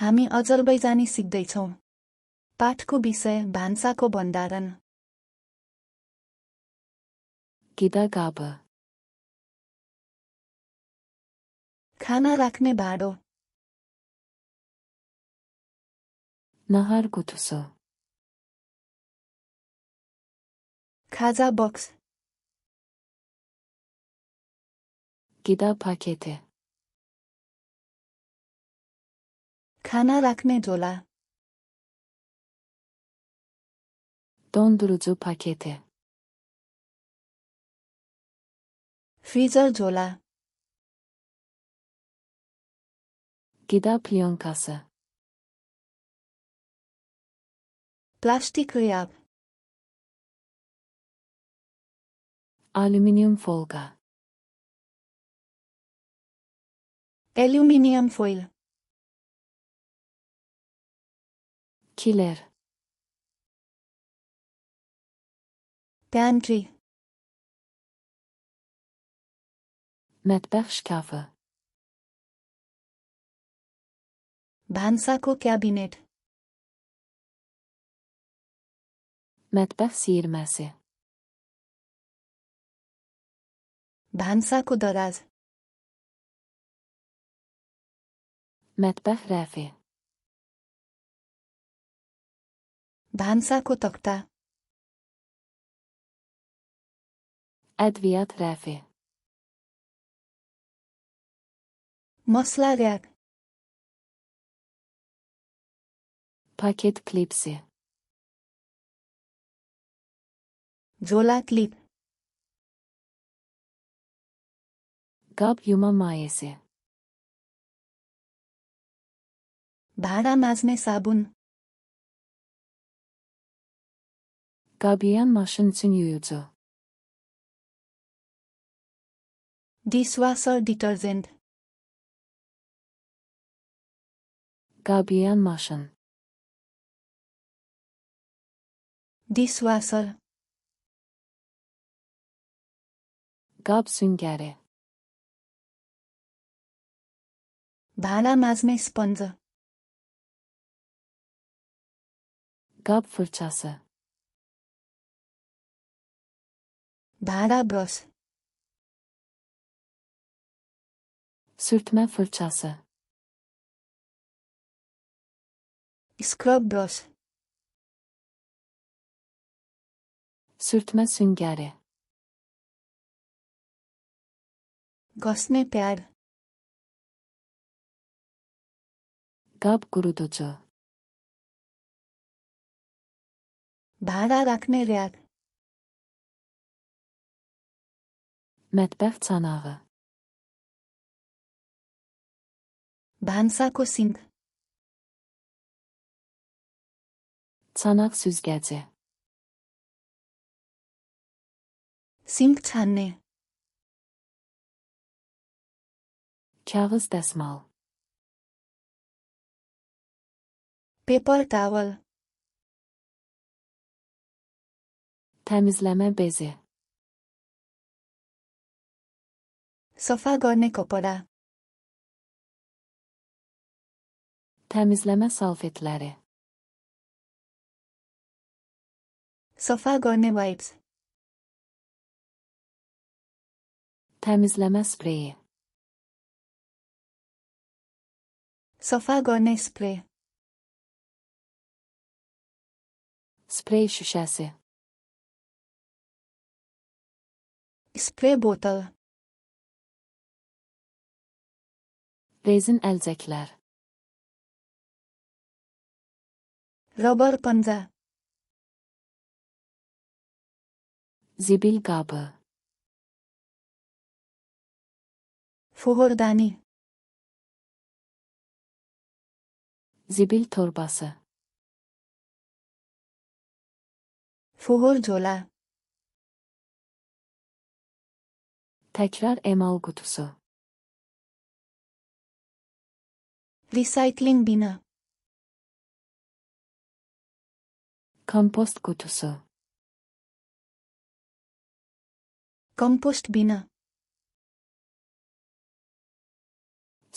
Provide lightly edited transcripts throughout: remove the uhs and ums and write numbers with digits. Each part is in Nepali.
हामी अजरबैजानी सिक्दैछौँ। पाठको विषय भान्साको भण्डारण। Gidergabe. खाना राख्ने भाँडो। Nahar kutusu. खाजा बक्स। Gida paketi. खाना राख्ने झोला। Dondurucu paketi. फ्रिजर झोला। Gida plonkası. Plastic wrap. Alüminyum folga. Aluminium foil. Kiler. Pantry. Mətbəx şkafı. भान्साको क्याबिनेट। Mətbəx siyirməsi. भान्साको दराज। Mətbəx rəfi. भान्साको तख्ता। Ədviyyat rəfi. मसला र्याक। Paket klipsi. झोला क्लिप। Qab yuma mayesi. भाँडा माझ्ने साबुन। Qab yuyan maşın üçün yuyucu. Dishwasher detergent. Qab yuyan maşın. Dishwasher. Qab süngəri. भाँडा माझ्ने स्पन्ज। Qab fırçası. भाँडा brush. Sürtmə fırçası. Scrub brush. Sürtmə süngəri. घस्ने प्याड। Qab quruducu. भाँडा राख्ने rack. Mətbəx çanağı. भान्साको sync. Çanaq süzgəci. Sync छान्ने। Kağız dəsmal. Paper towel. Təmizləmə bezi. सफा गर्ने कपडा। Təmizləmə salfetləri. सफा गर्ने वाइप्स। Təmizləmə spreyi. सफा गर्ने स्प्रे। Sprey şüşəsi. स्प्रे बोतल। Rezin əlcəklər. रबर पन्जा। Zibil qabı. फोहोरदानी। Zibil torbası. फोहोर झोला। Təkrar emal qutusu. Recycling bin. Kompost qutusu. Compost bin.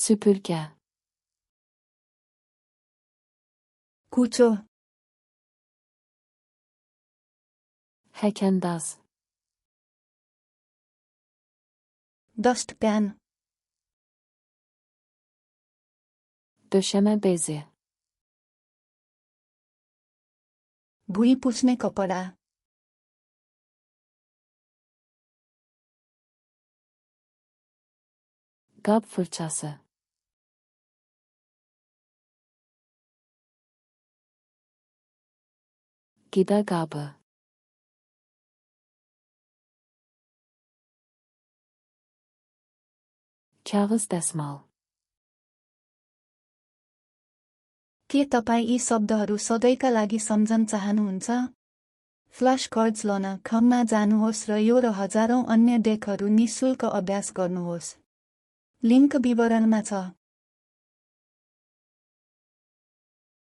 Süpürgə. कुचो, Hekendaz. Dust PAN, Döşeme bezi. भुइँ पुछ्ने कपडा, Gab fırçası. Gidergabı. Kağız dəsmal. के तपाईँ यी शब्दहरू सधैँका लागि सम्झन चाहनुहुन्छ? फ्ल्याश कार्ड्स लन खममा जानुहोस् र यो र हजारौं अन्य डेकहरू निशुल्क अभ्यास गर्नुहोस्। लिङ्क विवरणमा छ।